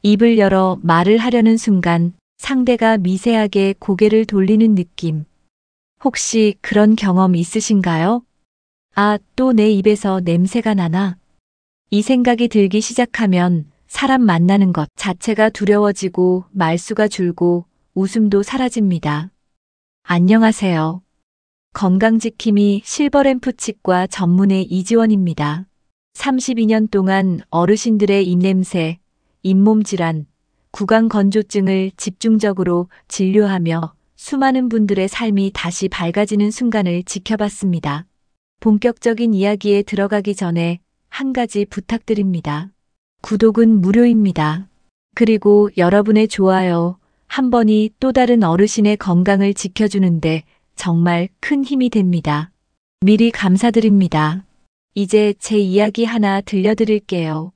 입을 열어 말을 하려는 순간 상대가 미세하게 고개를 돌리는 느낌. 혹시 그런 경험 있으신가요? 아, 또 내 입에서 냄새가 나나? 이 생각이 들기 시작하면 사람 만나는 것 자체가 두려워지고 말수가 줄고 웃음도 사라집니다. 안녕하세요. 건강지킴이 실버램프 치과 전문의 이지원입니다. 32년 동안 어르신들의 입냄새, 잇몸 질환, 구강 건조증을 집중적으로 진료하며 수많은 분들의 삶이 다시 밝아지는 순간을 지켜봤습니다. 본격적인 이야기에 들어가기 전에 한 가지 부탁드립니다. 구독은 무료입니다. 그리고 여러분의 좋아요 한 번이 또 다른 어르신의 건강을 지켜주는데 정말 큰 힘이 됩니다. 미리 감사드립니다. 이제 제 이야기 하나 들려드릴게요.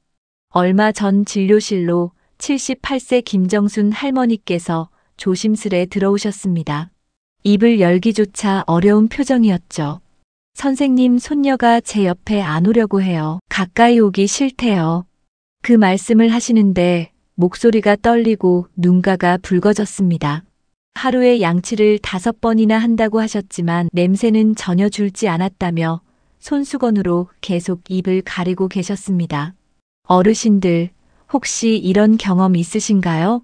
얼마 전 진료실로 78세 김정순 할머니께서 조심스레 들어오셨습니다. 입을 열기조차 어려운 표정이었죠. 선생님, 손녀가 제 옆에 안 오려고 해요. 가까이 오기 싫대요. 그 말씀을 하시는데 목소리가 떨리고 눈가가 붉어졌습니다. 하루에 양치를 5번이나 한다고 하셨지만 냄새는 전혀 줄지 않았다며 손수건으로 계속 입을 가리고 계셨습니다. 어르신들, 혹시 이런 경험 있으신가요?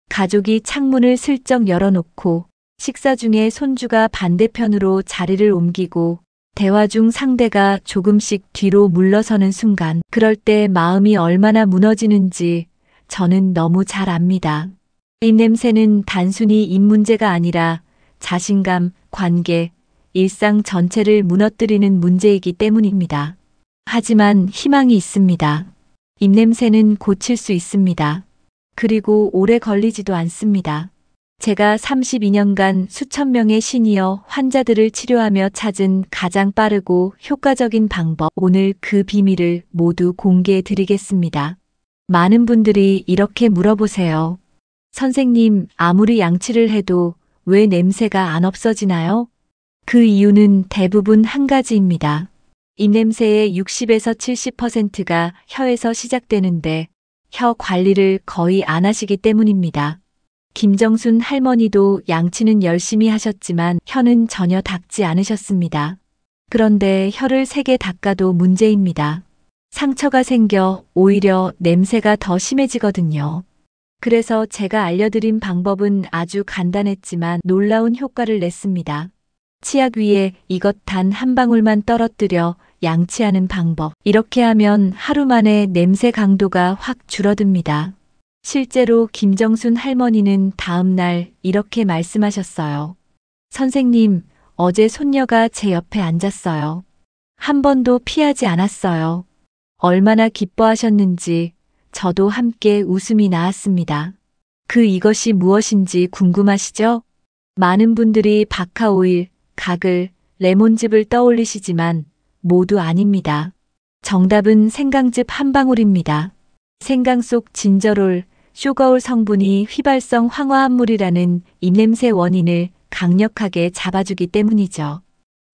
가족이 창문을 슬쩍 열어놓고 식사 중에 손주가 반대편으로 자리를 옮기고 대화 중 상대가 조금씩 뒤로 물러서는 순간 그럴 때 마음이 얼마나 무너지는지 저는 너무 잘 압니다. 입냄새는 단순히 입 문제가 아니라 자신감, 관계, 일상 전체를 무너뜨리는 문제이기 때문입니다. 하지만 희망이 있습니다. 입냄새는 고칠 수 있습니다. 그리고 오래 걸리지도 않습니다. 제가 32년간 수천 명의 시니어 환자들을 치료하며 찾은 가장 빠르고 효과적인 방법, 오늘 그 비밀을 모두 공개해 드리겠습니다. 많은 분들이 이렇게 물어보세요. 선생님, 아무리 양치를 해도 왜 냄새가 안 없어지나요? 그 이유는 대부분 한 가지입니다. 입냄새의 60에서 70%가 혀에서 시작되는데 혀 관리를 거의 안 하시기 때문입니다. 김정순 할머니도 양치는 열심히 하셨지만 혀는 전혀 닦지 않으셨습니다. 그런데 혀를 세게 닦아도 문제입니다. 상처가 생겨 오히려 냄새가 더 심해지거든요. 그래서 제가 알려드린 방법은 아주 간단했지만 놀라운 효과를 냈습니다. 치약 위에 이것 단 한 방울만 떨어뜨려 양치하는 방법. 이렇게 하면 하루 만에 냄새 강도가 확 줄어듭니다. 실제로 김정순 할머니는 다음 날 이렇게 말씀하셨어요. 선생님, 어제 손녀가 제 옆에 앉았어요. 한 번도 피하지 않았어요. 얼마나 기뻐하셨는지 저도 함께 웃음이 나왔습니다. 이것이 무엇인지 궁금하시죠? 많은 분들이 바카오일, 가글, 레몬즙을 떠올리시지만 모두 아닙니다. 정답은 생강즙 한 방울입니다. 생강 속 진저롤, 쇼가올 성분이 휘발성 황화합물이라는 입냄새 원인을 강력하게 잡아주기 때문이죠.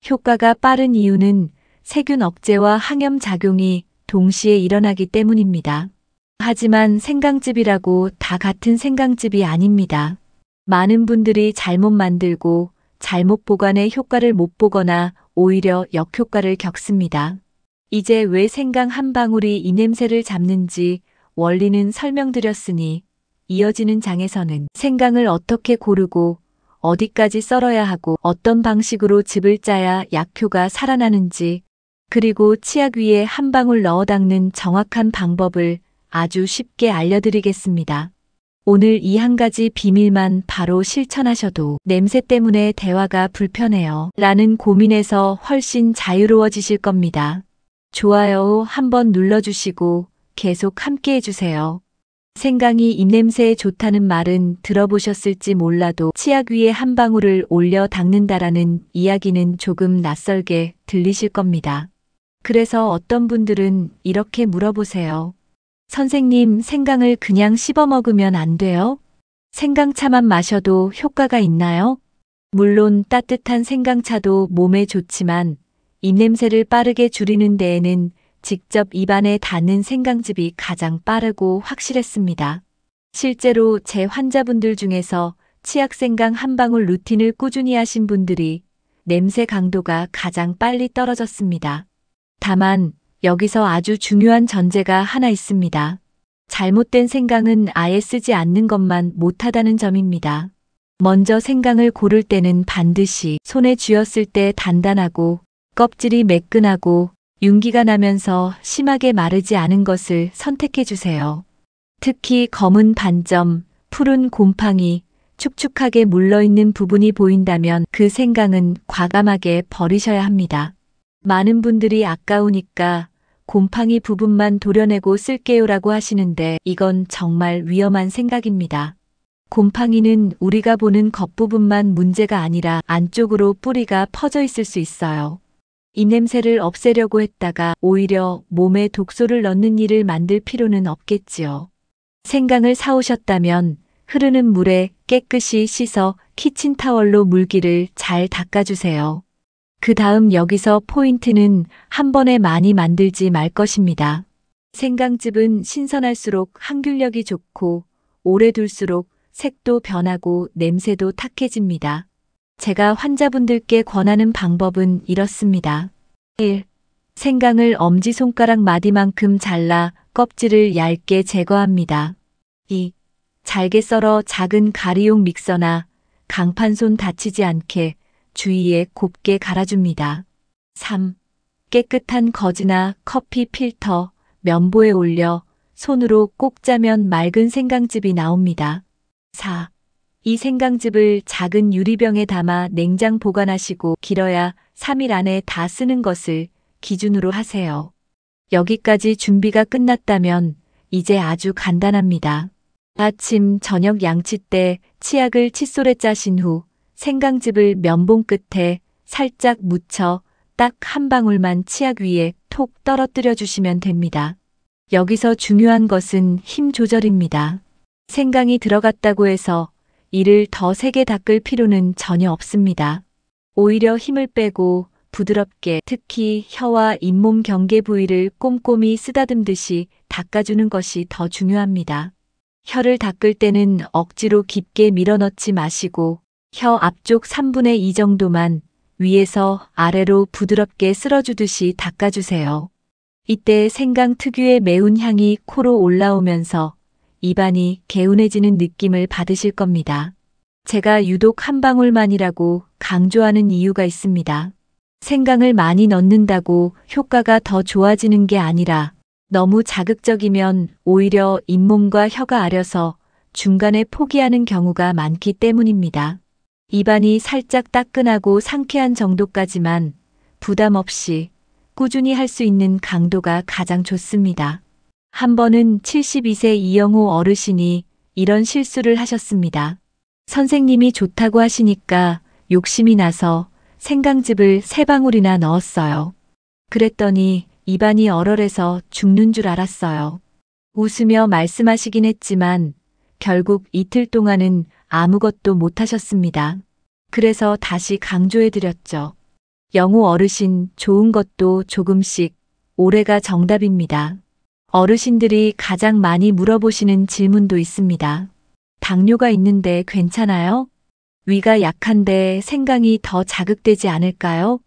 효과가 빠른 이유는 세균 억제와 항염 작용이 동시에 일어나기 때문입니다. 하지만 생강즙이라고 다 같은 생강즙이 아닙니다. 많은 분들이 잘못 만들고 잘못 보관해 효과를 못 보거나 오히려 역효과를 겪습니다. 이제 왜 생강 한 방울이 이 냄새를 잡는지 원리는 설명드렸으니 이어지는 장에서는 생강을 어떻게 고르고 어디까지 썰어야 하고 어떤 방식으로 즙을 짜야 약효가 살아나는지 그리고 치약 위에 한 방울 넣어 닦는 정확한 방법을 아주 쉽게 알려드리겠습니다. 오늘 이 한 가지 비밀만 바로 실천하셔도 냄새 때문에 대화가 불편해요 라는 고민에서 훨씬 자유로워지실 겁니다. 좋아요 한번 눌러주시고 계속 함께 해주세요. 생강이 입냄새에 좋다는 말은 들어보셨을지 몰라도 치약 위에 한 방울을 올려 닦는다라는 이야기는 조금 낯설게 들리실 겁니다. 그래서 어떤 분들은 이렇게 물어보세요. 선생님, 생강을 그냥 씹어 먹으면 안 돼요? 생강차만 마셔도 효과가 있나요? 물론 따뜻한 생강차도 몸에 좋지만 입냄새를 빠르게 줄이는 데에는 직접 입안에 닿는 생강즙이 가장 빠르고 확실했습니다. 실제로 제 환자분들 중에서 치약 생강 한 방울 루틴을 꾸준히 하신 분들이 냄새 강도가 가장 빨리 떨어졌습니다. 다만 여기서 아주 중요한 전제가 하나 있습니다. 잘못된 생강은 아예 쓰지 않는 것만 못하다는 점입니다. 먼저 생강을 고를 때는 반드시 손에 쥐었을 때 단단하고 껍질이 매끈하고 윤기가 나면서 심하게 마르지 않은 것을 선택해 주세요. 특히 검은 반점, 푸른 곰팡이, 축축하게 물러있는 부분이 보인다면 그 생강은 과감하게 버리셔야 합니다. 많은 분들이 아까우니까 곰팡이 부분만 도려내고 쓸게요라고 하시는데 이건 정말 위험한 생각입니다. 곰팡이는 우리가 보는 겉부분만 문제가 아니라 안쪽으로 뿌리가 퍼져 있을 수 있어요. 입냄새를 없애려고 했다가 오히려 몸에 독소를 넣는 일을 만들 필요는 없겠지요. 생강을 사오셨다면 흐르는 물에 깨끗이 씻어 키친타월로 물기를 잘 닦아주세요. 그 다음 여기서 포인트는 한 번에 많이 만들지 말 것입니다. 생강즙은 신선할수록 항균력이 좋고 오래 둘수록 색도 변하고 냄새도 탁해집니다. 제가 환자분들께 권하는 방법은 이렇습니다. 1. 생강을 엄지손가락 마디만큼 잘라 껍질을 얇게 제거합니다. 2. 잘게 썰어 작은 가리용 믹서나 강판손 다치지 않게 주위에 곱게 갈아줍니다. 3. 깨끗한 거즈나 커피 필터, 면보에 올려 손으로 꼭 짜면 맑은 생강즙이 나옵니다. 4. 이 생강즙을 작은 유리병에 담아 냉장 보관하시고 길어야 3일 안에 다 쓰는 것을 기준으로 하세요. 여기까지 준비가 끝났다면 이제 아주 간단합니다. 아침, 저녁 양치 때 치약을 칫솔에 짜신 후 생강즙을 면봉 끝에 살짝 묻혀 딱 한 방울만 치약 위에 톡 떨어뜨려 주시면 됩니다. 여기서 중요한 것은 힘 조절입니다. 생강이 들어갔다고 해서 이를 더 세게 닦을 필요는 전혀 없습니다. 오히려 힘을 빼고 부드럽게 특히 혀와 잇몸 경계 부위를 꼼꼼히 쓰다듬듯이 닦아주는 것이 더 중요합니다. 혀를 닦을 때는 억지로 깊게 밀어넣지 마시고 혀 앞쪽 3분의 2 정도만 위에서 아래로 부드럽게 쓸어주듯이 닦아주세요. 이때 생강 특유의 매운 향이 코로 올라오면서 입안이 개운해지는 느낌을 받으실 겁니다. 제가 유독 한 방울만이라고 강조하는 이유가 있습니다. 생강을 많이 넣는다고 효과가 더 좋아지는 게 아니라 너무 자극적이면 오히려 잇몸과 혀가 아려서 중간에 포기하는 경우가 많기 때문입니다. 입안이 살짝 따끈하고 상쾌한 정도까지만 부담 없이 꾸준히 할 수 있는 강도가 가장 좋습니다. 한 번은 72세 이영호 어르신이 이런 실수를 하셨습니다. 선생님이 좋다고 하시니까 욕심이 나서 생강즙을 3방울이나 넣었어요. 그랬더니 입안이 얼얼해서 죽는 줄 알았어요. 웃으며 말씀하시긴 했지만 결국 이틀 동안은 아무것도 못 하셨습니다. 그래서 다시 강조해드렸죠. 영호 어르신 좋은 것도 조금씩 올해가 정답입니다. 어르신들이 가장 많이 물어보시는 질문도 있습니다. 당뇨가 있는데 괜찮아요? 위가 약한데 생강이 더 자극되지 않을까요?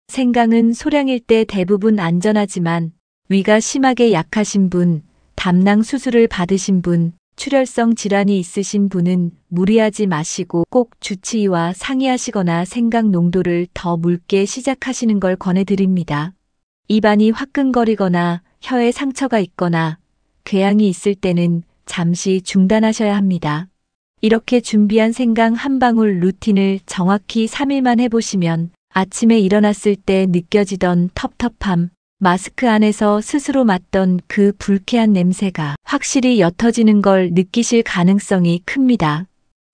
생강은 소량일 때 대부분 안전하지만 위가 심하게 약하신 분, 담낭 수술을 받으신 분, 출혈성 질환이 있으신 분은 무리하지 마시고 꼭 주치의와 상의하시거나 생강 농도를 더 묽게 시작하시는 걸 권해드립니다. 입안이 화끈거리거나 혀에 상처가 있거나 궤양이 있을 때는 잠시 중단하셔야 합니다. 이렇게 준비한 생강 한 방울 루틴을 정확히 3일만 해보시면 아침에 일어났을 때 느껴지던 텁텁함, 마스크 안에서 스스로 맡던 그 불쾌한 냄새가 확실히 옅어지는 걸 느끼실 가능성이 큽니다.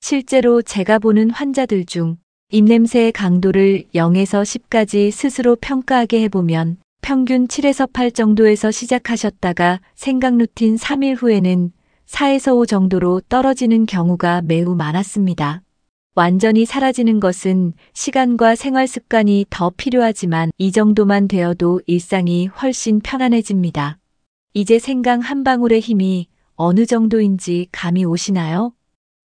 실제로 제가 보는 환자들 중 입냄새의 강도를 0에서 10까지 스스로 평가하게 해보면 평균 7에서 8 정도에서 시작하셨다가 생강 루틴 3일 후에는 4에서 5 정도로 떨어지는 경우가 매우 많았습니다. 완전히 사라지는 것은 시간과 생활 습관이 더 필요하지만 이 정도만 되어도 일상이 훨씬 편안해집니다. 이제 생강 한 방울의 힘이 어느 정도인지 감이 오시나요?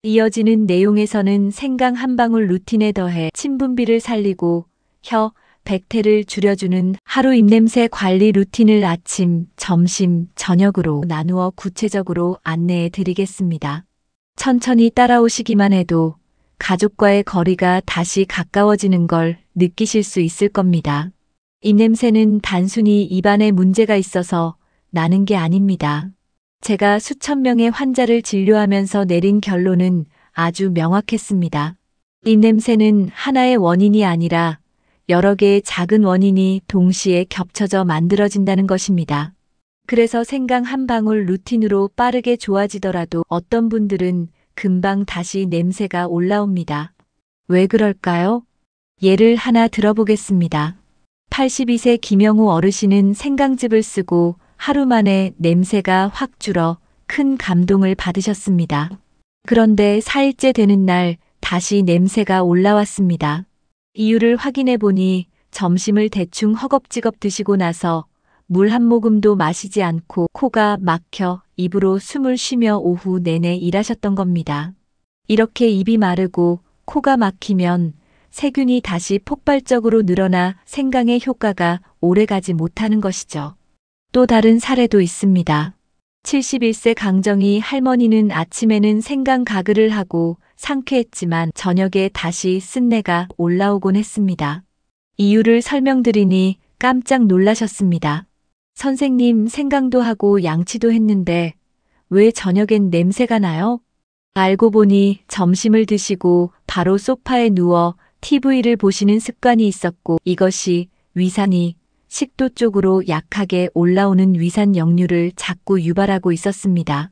이어지는 내용에서는 생강 한 방울 루틴에 더해 침분비를 살리고 혀, 백태를 줄여주는 하루 입냄새 관리 루틴을 아침, 점심, 저녁으로 나누어 구체적으로 안내해 드리겠습니다. 천천히 따라오시기만 해도 가족과의 거리가 다시 가까워지는 걸 느끼실 수 있을 겁니다. 입냄새는 단순히 입안에 문제가 있어서 나는 게 아닙니다. 제가 수천 명의 환자를 진료하면서 내린 결론은 아주 명확했습니다. 입냄새는 하나의 원인이 아니라 여러 개의 작은 원인이 동시에 겹쳐져 만들어진다는 것입니다. 그래서 생강 한 방울 루틴으로 빠르게 좋아지더라도 어떤 분들은 금방 다시 냄새가 올라옵니다. 왜 그럴까요? 예를 하나 들어보겠습니다. 82세 김영우 어르신은 생강즙을 쓰고 하루 만에 냄새가 확 줄어 큰 감동을 받으셨습니다. 그런데 4일째 되는 날 다시 냄새가 올라왔습니다. 이유를 확인해 보니 점심을 대충 허겁지겁 드시고 나서 물 한 모금도 마시지 않고 코가 막혀 입으로 숨을 쉬며 오후 내내 일하셨던 겁니다. 이렇게 입이 마르고 코가 막히면 세균이 다시 폭발적으로 늘어나 생강의 효과가 오래가지 못하는 것이죠. 또 다른 사례도 있습니다. 71세 강정희 할머니는 아침에는 생강 가글을 하고 상쾌했지만 저녁에 다시 쓴내가 올라오곤 했습니다. 이유를 설명드리니 깜짝 놀라셨습니다. 선생님, 생강도 하고 양치도 했는데 왜 저녁엔 냄새가 나요? 알고 보니 점심을 드시고 바로 소파에 누워 TV를 보시는 습관이 있었고 이것이 위산이 식도 쪽으로 약하게 올라오는 위산 역류를 자꾸 유발하고 있었습니다.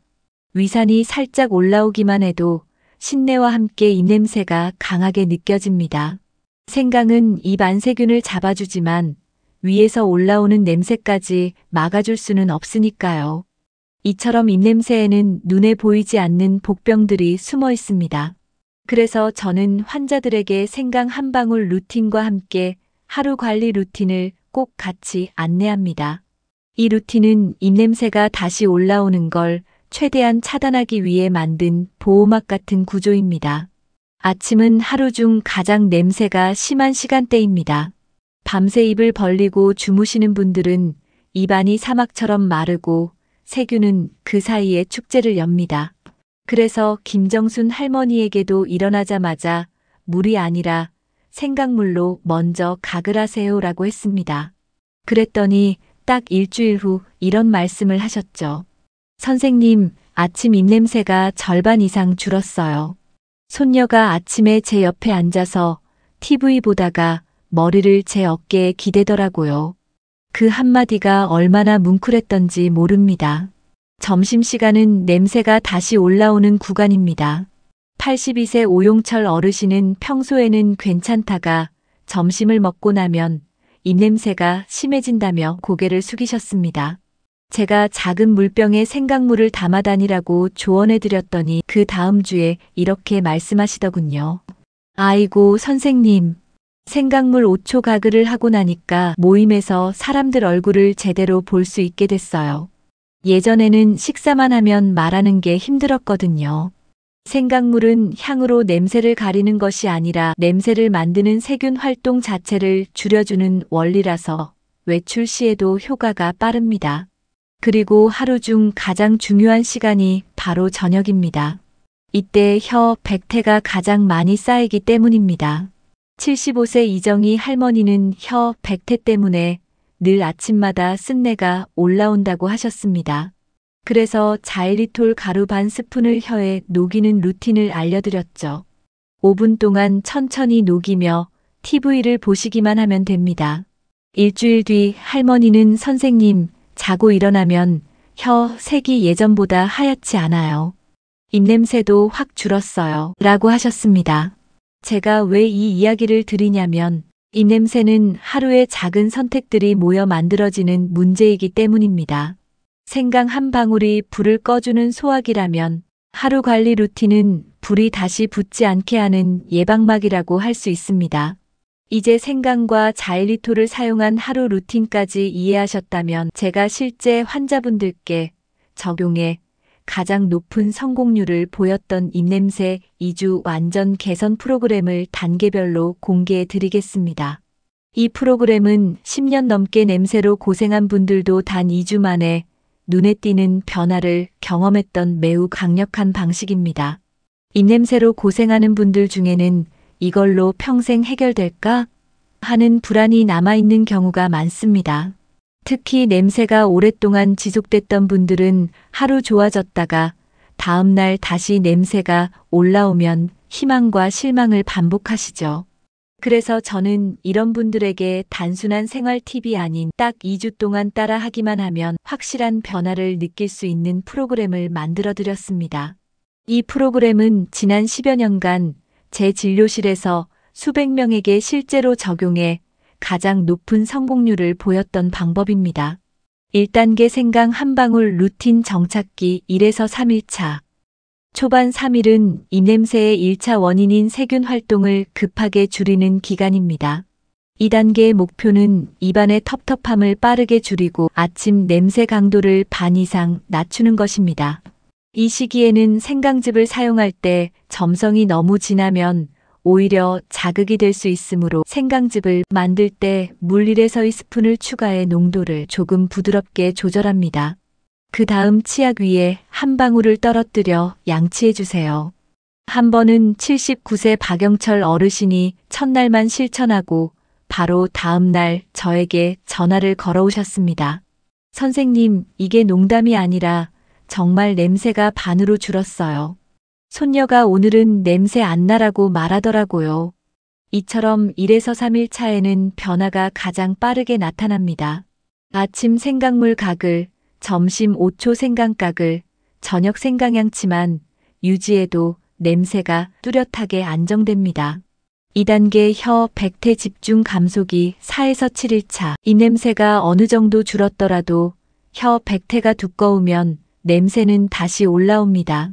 위산이 살짝 올라오기만 해도 신내와 함께 입냄새가 강하게 느껴집니다. 생강은 입 안세균을 잡아주지만 위에서 올라오는 냄새까지 막아줄 수는 없으니까요. 이처럼 입냄새에는 눈에 보이지 않는 복병들이 숨어 있습니다. 그래서 저는 환자들에게 생강 한 방울 루틴과 함께 하루 관리 루틴을 꼭 같이 안내합니다. 이 루틴은 입냄새가 다시 올라오는 걸 최대한 차단하기 위해 만든 보호막 같은 구조입니다. 아침은 하루 중 가장 냄새가 심한 시간대입니다. 밤새 입을 벌리고 주무시는 분들은 입안이 사막처럼 마르고 세균은 그 사이에 축제를 엽니다. 그래서 김정순 할머니에게도 일어나자마자 물이 아니라 생강물로 먼저 가글하세요라고 했습니다. 그랬더니 딱 일주일 후 이런 말씀을 하셨죠. 선생님, 아침 입냄새가 절반 이상 줄었어요. 손녀가 아침에 제 옆에 앉아서 TV 보다가 머리를 제 어깨에 기대더라고요. 그 한마디가 얼마나 뭉클했던지 모릅니다. 점심시간은 냄새가 다시 올라오는 구간입니다. 82세 오용철 어르신은 평소에는 괜찮다가 점심을 먹고 나면 입냄새가 심해진다며 고개를 숙이셨습니다. 제가 작은 물병에 생강물을 담아 다니라고 조언해드렸더니 그 다음 주에 이렇게 말씀하시더군요. 아이고 선생님, 생강물 5초 가글을 하고 나니까 모임에서 사람들 얼굴을 제대로 볼 수 있게 됐어요. 예전에는 식사만 하면 말하는 게 힘들었거든요. 생강물은 향으로 냄새를 가리는 것이 아니라 냄새를 만드는 세균 활동 자체를 줄여주는 원리라서 외출 시에도 효과가 빠릅니다. 그리고 하루 중 가장 중요한 시간이 바로 저녁입니다. 이때 혀, 백태가 가장 많이 쌓이기 때문입니다. 75세 이정희 할머니는 혀, 백태 때문에 늘 아침마다 쓴내가 올라온다고 하셨습니다. 그래서 자일리톨 가루 반 스푼을 혀에 녹이는 루틴을 알려드렸죠. 5분 동안 천천히 녹이며 TV를 보시기만 하면 됩니다. 일주일 뒤 할머니는 선생님, 자고 일어나면 혀 색이 예전보다 하얗지 않아요. 입냄새도 확 줄었어요. 라고 하셨습니다. 제가 왜 이 이야기를 드리냐면 입냄새는 하루의 작은 선택들이 모여 만들어지는 문제이기 때문입니다. 생강 한 방울이 불을 꺼주는 소화기라면 하루 관리 루틴은 불이 다시 붙지 않게 하는 예방막이라고 할 수 있습니다. 이제 생강과 자일리톨을 사용한 하루 루틴까지 이해하셨다면 제가 실제 환자분들께 적용해 가장 높은 성공률을 보였던 입냄새 2주 완전 개선 프로그램을 단계별로 공개해 드리겠습니다. 이 프로그램은 10년 넘게 냄새로 고생한 분들도 단 2주 만에 눈에 띄는 변화를 경험했던 매우 강력한 방식입니다. 입냄새로 고생하는 분들 중에는 이걸로 평생 해결될까 하는 불안이 남아있는 경우가 많습니다. 특히 냄새가 오랫동안 지속됐던 분들은 하루 좋아졌다가 다음날 다시 냄새가 올라오면 희망과 실망을 반복하시죠. 그래서 저는 이런 분들에게 단순한 생활 팁이 아닌 딱 2주 동안 따라 하기만 하면 확실한 변화를 느낄 수 있는 프로그램을 만들어 드렸습니다. 이 프로그램은 지난 10여 년간 제 진료실에서 수백 명에게 실제로 적용해 가장 높은 성공률을 보였던 방법입니다. 1단계 생강 한 방울 루틴 정착기 1에서 3일차. 초반 3일은 입냄새의 1차 원인인 세균 활동을 급하게 줄이는 기간입니다. 2단계의 목표는 입안의 텁텁함을 빠르게 줄이고 아침 냄새 강도를 반 이상 낮추는 것입니다. 이 시기에는 생강즙을 사용할 때 점성이 너무 진하면 오히려 자극이 될 수 있으므로 생강즙을 만들 때 물 1에서 2스푼을 추가해 농도를 조금 부드럽게 조절합니다. 그 다음 치약 위에 한 방울을 떨어뜨려 양치해 주세요. 한 번은 79세 박영철 어르신이 첫날만 실천하고 바로 다음날 저에게 전화를 걸어오셨습니다. 선생님, 이게 농담이 아니라 정말 냄새가 반으로 줄었어요. 손녀가 오늘은 냄새 안 나라고 말하더라고요. 이처럼 1에서 3일 차에는 변화가 가장 빠르게 나타납니다. 아침 생강물 가글, 점심 5초 생강가글, 저녁 생강양치만 유지해도 냄새가 뚜렷하게 안정됩니다. 2단계 혀 백태 집중 감소기 4에서 7일차. 입냄새가 어느 정도 줄었더라도 혀 백태가 두꺼우면 냄새는 다시 올라옵니다.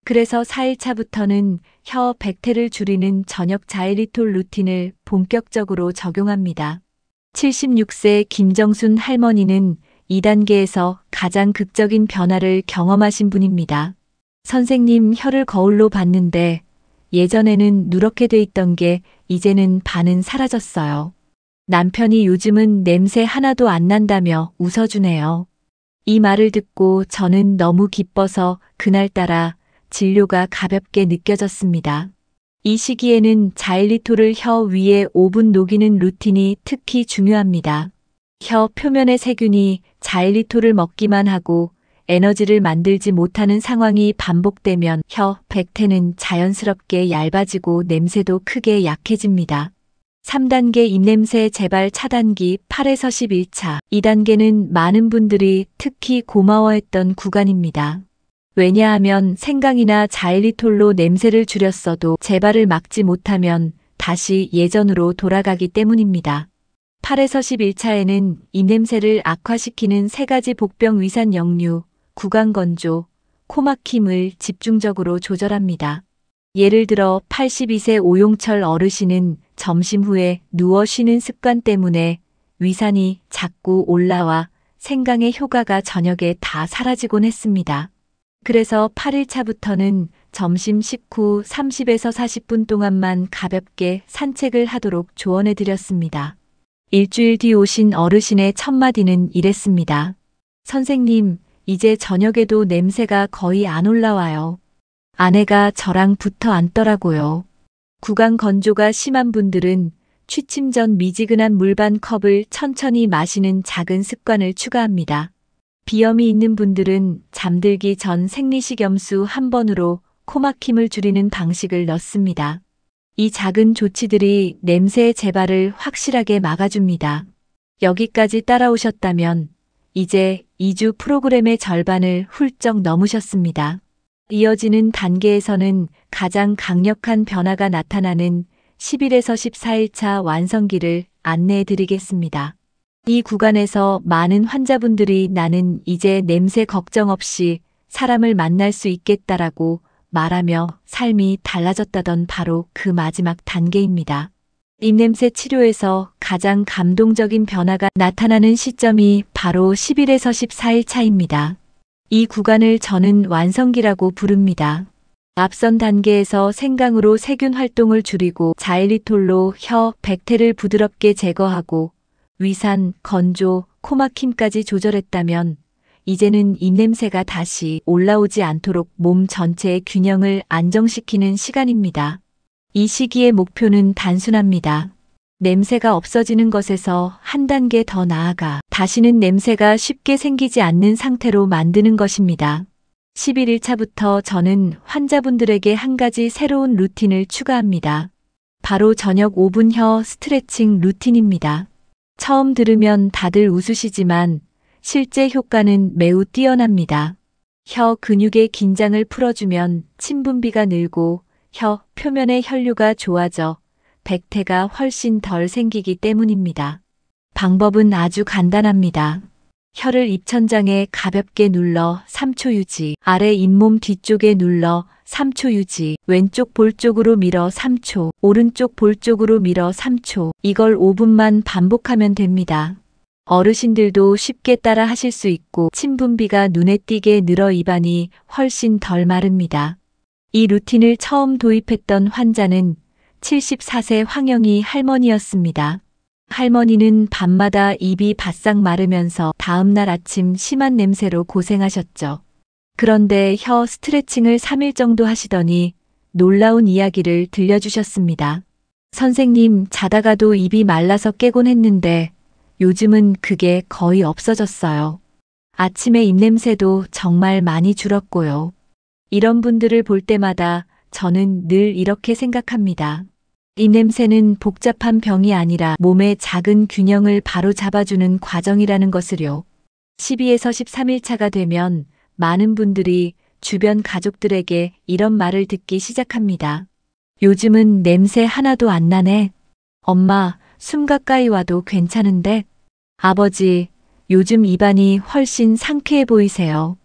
그래서 4일차부터는 혀 백태를 줄이는 저녁 자일리톨 루틴을 본격적으로 적용합니다. 76세 김정순 할머니는 2단계에서 가장 극적인 변화를 경험하신 분입니다. 선생님, 혀를 거울로 봤는데 예전에는 누렇게 돼 있던 게 이제는 반은 사라졌어요. 남편이 요즘은 냄새 하나도 안 난다며 웃어주네요. 이 말을 듣고 저는 너무 기뻐서 그날따라 진료가 가볍게 느껴졌습니다. 이 시기에는 자일리톨을 혀 위에 5분 녹이는 루틴이 특히 중요합니다. 혀 표면의 세균이 자일리톨을 먹기만 하고 에너지를 만들지 못하는 상황이 반복되면 혀 백태는 자연스럽게 얇아지고 냄새도 크게 약해집니다. 3단계 입냄새 재발 차단기 8에서 11차. 2단계는 많은 분들이 특히 고마워했던 구간입니다. 왜냐하면 생강이나 자일리톨로 냄새를 줄였어도 재발을 막지 못하면 다시 예전으로 돌아가기 때문입니다. 8에서 11차에는 입냄새를 악화시키는 3가지 복병 위산 역류, 구강 건조, 코막힘을 집중적으로 조절합니다. 예를 들어 82세 오용철 어르신은 점심 후에 누워 쉬는 습관 때문에 위산이 자꾸 올라와 생강의 효과가 저녁에 다 사라지곤 했습니다. 그래서 8일차부터는 점심 식후 30에서 40분 동안만 가볍게 산책을 하도록 조언해 드렸습니다. 일주일 뒤 오신 어르신의 첫마디는 이랬습니다. 선생님, 이제 저녁에도 냄새가 거의 안 올라와요. 아내가 저랑 붙어 앉더라고요. 구강 건조가 심한 분들은 취침 전 미지근한 물 반 컵을 천천히 마시는 작은 습관을 추가합니다. 비염이 있는 분들은 잠들기 전 생리식염수 한 번으로 코막힘을 줄이는 방식을 넣습니다. 이 작은 조치들이 냄새의 재발을 확실하게 막아줍니다. 여기까지 따라오셨다면 이제 2주 프로그램의 절반을 훌쩍 넘으셨습니다. 이어지는 단계에서는 가장 강력한 변화가 나타나는 10일에서 14일차 완성기를 안내해 드리겠습니다. 이 구간에서 많은 환자분들이 나는 이제 냄새 걱정 없이 사람을 만날 수 있겠다라고 말하며 삶이 달라졌다던 바로 그 마지막 단계입니다. 입냄새 치료에서 가장 감동적인 변화가 나타나는 시점이 바로 10일에서 14일 차입니다. 이 구간을 저는 완성기라고 부릅니다. 앞선 단계에서 생강으로 세균 활동을 줄이고 자일리톨로 혀 백태를 부드럽게 제거하고 위산, 건조, 코막힘까지 조절했다면 이제는 입냄새가 다시 올라오지 않도록 몸 전체의 균형을 안정시키는 시간입니다. 이 시기의 목표는 단순합니다. 냄새가 없어지는 것에서 한 단계 더 나아가 다시는 냄새가 쉽게 생기지 않는 상태로 만드는 것입니다. 11일차부터 저는 환자분들에게 한 가지 새로운 루틴을 추가합니다. 바로 저녁 5분 혀 스트레칭 루틴입니다. 처음 들으면 다들 웃으시지만 실제 효과는 매우 뛰어납니다. 혀 근육의 긴장을 풀어주면 침분비가 늘고 혀 표면의 혈류가 좋아져 백태가 훨씬 덜 생기기 때문입니다. 방법은 아주 간단합니다. 혀를 입천장에 가볍게 눌러 3초 유지, 아래 잇몸 뒤쪽에 눌러 3초 유지, 왼쪽 볼 쪽으로 밀어 3초, 오른쪽 볼 쪽으로 밀어 3초, 이걸 5분만 반복하면 됩니다. 어르신들도 쉽게 따라 하실 수 있고 침분비가 눈에 띄게 늘어 입안이 훨씬 덜 마릅니다. 이 루틴을 처음 도입했던 환자는 74세 황영희 할머니였습니다. 할머니는 밤마다 입이 바싹 마르면서 다음날 아침 심한 냄새로 고생하셨죠. 그런데 혀 스트레칭을 3일 정도 하시더니 놀라운 이야기를 들려주셨습니다. 선생님, 자다가도 입이 말라서 깨곤 했는데 요즘은 그게 거의 없어졌어요. 아침에 입냄새도 정말 많이 줄었고요. 이런 분들을 볼 때마다 저는 늘 이렇게 생각합니다. 입냄새는 복잡한 병이 아니라 몸의 작은 균형을 바로 잡아주는 과정이라는 것을요. 12에서 13일차가 되면 많은 분들이 주변 가족들에게 이런 말을 듣기 시작합니다. 요즘은 냄새 하나도 안 나네. 엄마, 숨 가까이 와도 괜찮은데? 아버지, 요즘 입안이 훨씬 상쾌해 보이세요.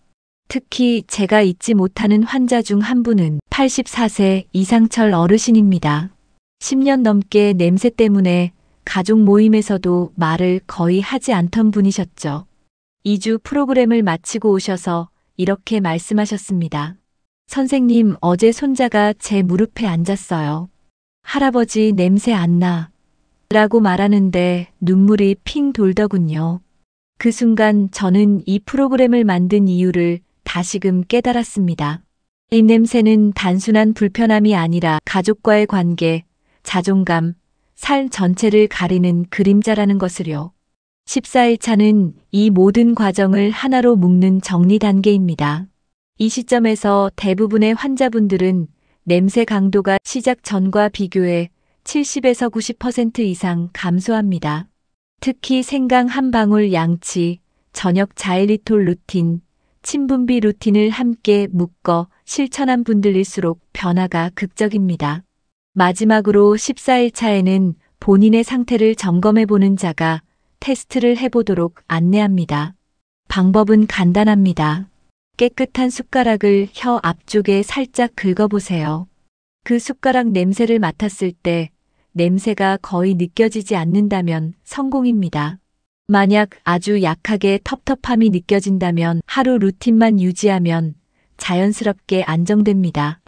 특히 제가 잊지 못하는 환자 중 한 분은 84세 이상철 어르신입니다. 10년 넘게 냄새 때문에 가족 모임에서도 말을 거의 하지 않던 분이셨죠. 2주 프로그램을 마치고 오셔서 이렇게 말씀하셨습니다. 선생님, 어제 손자가 제 무릎에 앉았어요. 할아버지, 냄새 안 나. 라고 말하는데 눈물이 핑 돌더군요. 그 순간 저는 이 프로그램을 만든 이유를 다시금 깨달았습니다. 입냄새는 단순한 불편함이 아니라 가족과의 관계, 자존감, 삶 전체를 가리는 그림자라는 것을요. 14일차는 이 모든 과정을 하나로 묶는 정리 단계입니다. 이 시점에서 대부분의 환자분들은 냄새 강도가 시작 전과 비교해 70에서 90% 이상 감소합니다. 특히 생강 한 방울 양치, 저녁 자일리톨 루틴, 침분비 루틴을 함께 묶어 실천한 분들일수록 변화가 극적입니다. 마지막으로 14일차에는 본인의 상태를 점검해보는 자가 테스트를 해보도록 안내합니다. 방법은 간단합니다. 깨끗한 숟가락을 혀 앞쪽에 살짝 긁어보세요. 그 숟가락 냄새를 맡았을 때 냄새가 거의 느껴지지 않는다면 성공입니다. 만약 아주 약하게 텁텁함이 느껴진다면 하루 루틴만 유지하면 자연스럽게 안정됩니다.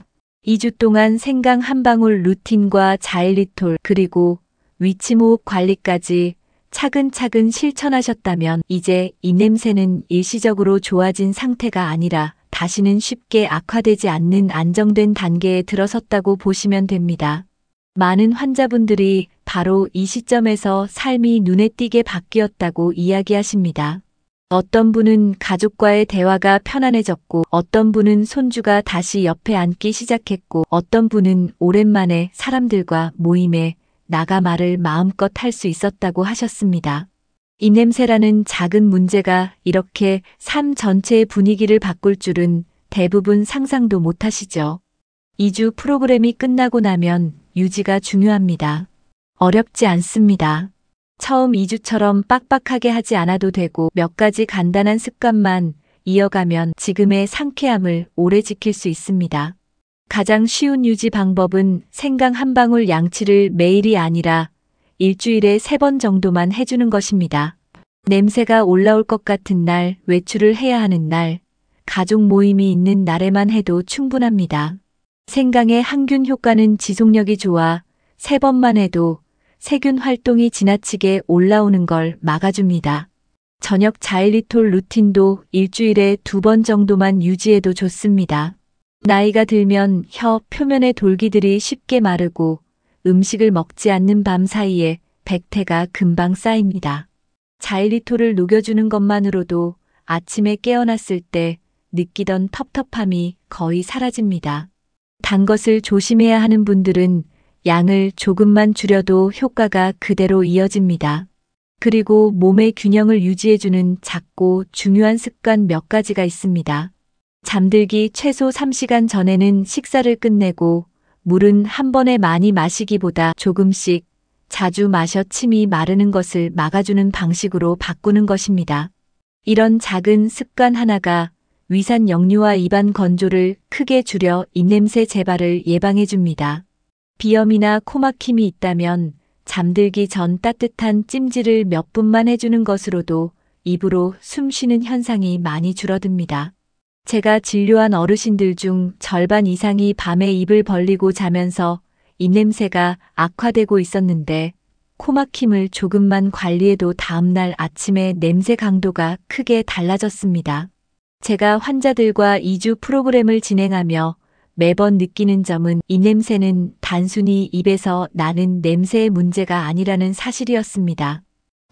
2주 동안 생강 한 방울 루틴과 자일리톨 그리고 위치모흡 관리까지 차근차근 실천하셨다면 이제 입냄새는 일시적으로 좋아진 상태가 아니라 다시는 쉽게 악화되지 않는 안정된 단계에 들어섰다고 보시면 됩니다. 많은 환자분들이 바로 이 시점에서 삶이 눈에 띄게 바뀌었다고 이야기하십니다. 어떤 분은 가족과의 대화가 편안해졌고, 어떤 분은 손주가 다시 옆에 앉기 시작했고, 어떤 분은 오랜만에 사람들과 모임에 나가 말을 마음껏 할 수 있었다고 하셨습니다. 입냄새라는 작은 문제가 이렇게 삶 전체의 분위기를 바꿀 줄은 대부분 상상도 못하시죠. 2주 프로그램이 끝나고 나면 유지가 중요합니다. 어렵지 않습니다. 처음 2주처럼 빡빡하게 하지 않아도 되고 몇 가지 간단한 습관만 이어가면 지금의 상쾌함을 오래 지킬 수 있습니다. 가장 쉬운 유지 방법은 생강 한 방울 양치를 매일이 아니라 일주일에 3번 정도만 해주는 것입니다. 냄새가 올라올 것 같은 날, 외출을 해야 하는 날, 가족 모임이 있는 날에만 해도 충분합니다. 생강의 항균 효과는 지속력이 좋아 3번만 해도 세균 활동이 지나치게 올라오는 걸 막아줍니다. 저녁 자일리톨 루틴도 일주일에 2번 정도만 유지해도 좋습니다. 나이가 들면 혀 표면의 돌기들이 쉽게 마르고 음식을 먹지 않는 밤 사이에 백태가 금방 쌓입니다. 자일리톨을 녹여주는 것만으로도 아침에 깨어났을 때 느끼던 텁텁함이 거의 사라집니다. 단 것을 조심해야 하는 분들은 양을 조금만 줄여도 효과가 그대로 이어집니다. 그리고 몸의 균형을 유지해주는 작고 중요한 습관 몇 가지가 있습니다. 잠들기 최소 3시간 전에는 식사를 끝내고 물은 한 번에 많이 마시기보다 조금씩 자주 마셔 침이 마르는 것을 막아주는 방식으로 바꾸는 것입니다. 이런 작은 습관 하나가 위산 역류와 입안 건조를 크게 줄여 입냄새 재발을 예방해 줍니다. 비염이나 코막힘이 있다면 잠들기 전 따뜻한 찜질을 몇 분만 해주는 것으로도 입으로 숨 쉬는 현상이 많이 줄어듭니다. 제가 진료한 어르신들 중 절반 이상이 밤에 입을 벌리고 자면서 입냄새가 악화되고 있었는데 코막힘을 조금만 관리해도 다음날 아침에 냄새 강도가 크게 달라졌습니다. 제가 환자들과 2주 프로그램을 진행하며 매번 느끼는 점은 이 냄새는 단순히 입에서 나는 냄새의 문제가 아니라는 사실이었습니다.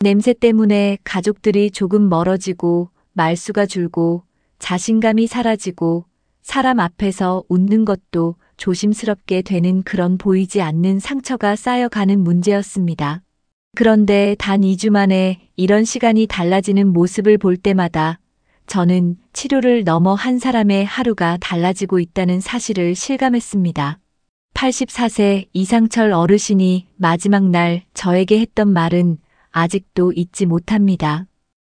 냄새 때문에 가족들이 조금 멀어지고 말수가 줄고 자신감이 사라지고 사람 앞에서 웃는 것도 조심스럽게 되는 그런 보이지 않는 상처가 쌓여가는 문제였습니다. 그런데 단 2주 만에 이런 시간이 달라지는 모습을 볼 때마다 저는 치료를 넘어 한 사람의 하루가 달라지고 있다는 사실을 실감했습니다. 84세 이상철 어르신이 마지막 날 저에게 했던 말은 아직도 잊지 못합니다.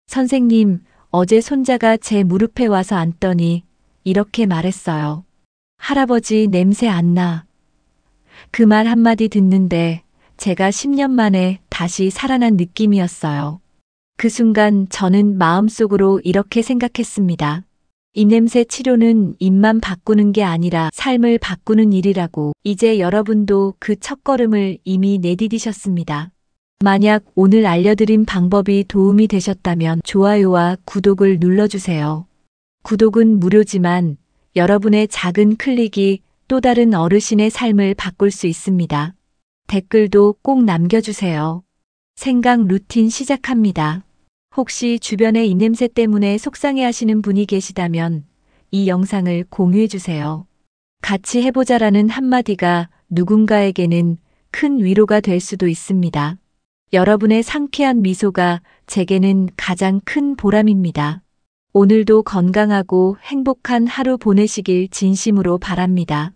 선생님, 어제 손자가 제 무릎에 와서 앉더니 이렇게 말했어요. 할아버지 냄새 안 나. 그 말 한마디 듣는데 제가 10년 만에 다시 살아난 느낌이었어요. 그 순간 저는 마음속으로 이렇게 생각했습니다. 입냄새 치료는 입만 바꾸는 게 아니라 삶을 바꾸는 일이라고. 이제 여러분도 그 첫걸음을 이미 내디디셨습니다. 만약 오늘 알려드린 방법이 도움이 되셨다면 좋아요와 구독을 눌러주세요. 구독은 무료지만 여러분의 작은 클릭이 또 다른 어르신의 삶을 바꿀 수 있습니다. 댓글도 꼭 남겨주세요. 생강 루틴 시작합니다. 혹시 주변에 입냄새 때문에 속상해하시는 분이 계시다면 이 영상을 공유해주세요. 같이 해보자라는 한마디가 누군가에게는 큰 위로가 될 수도 있습니다. 여러분의 상쾌한 미소가 제게는 가장 큰 보람입니다. 오늘도 건강하고 행복한 하루 보내시길 진심으로 바랍니다.